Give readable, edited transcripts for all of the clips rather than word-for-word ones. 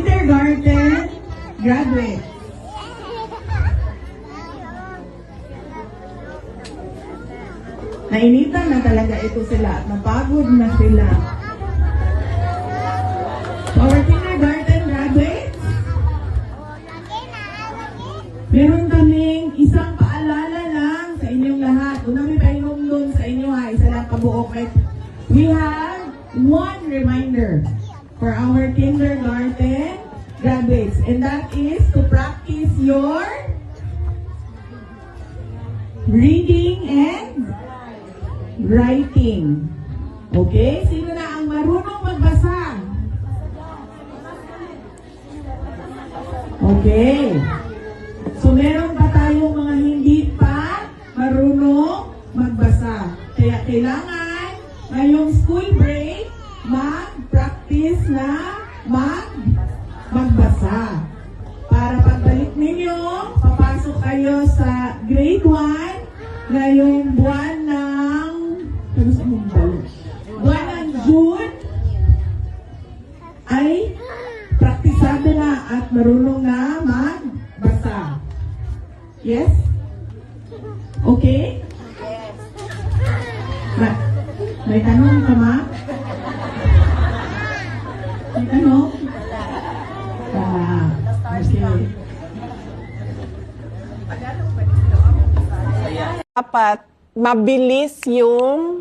kindergarten graduate. Nainitan na talaga ito sila at napagod na sila. Our kindergarten graduates, meron kaming isang paalala lang sa inyong lahat. Kung namin painom nun sa inyo ha, isa lang kabuok. We have one reminder for our kindergarten graduates, and that is to practice your reading and writing. Okay? Sino na ang marunong magbasa? Okay. So, meron pa tayong mga hindi pa marunong magbasa. Kaya kailangan ngayong school break, mag-practice na magbasa. Para pagbalik ninyo, papasok kayo sa grade 1 ngayong buwan ng June ay praktisado na at marunong na magbasa. Yes? Okay? Yes. May tanong ka, ma? May tanong? Okay. Dapat mabilis yung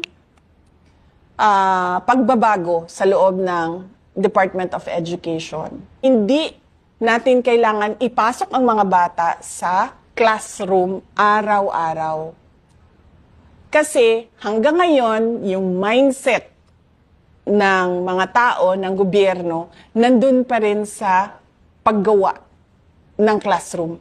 pagbabago sa loob ng Department of Education. Hindi natin kailangan ipasok ang mga bata sa classroom araw-araw. Kasi hanggang ngayon, yung mindset ng mga tao, ng gobyerno, nandun pa rin sa paggawa ng classroom.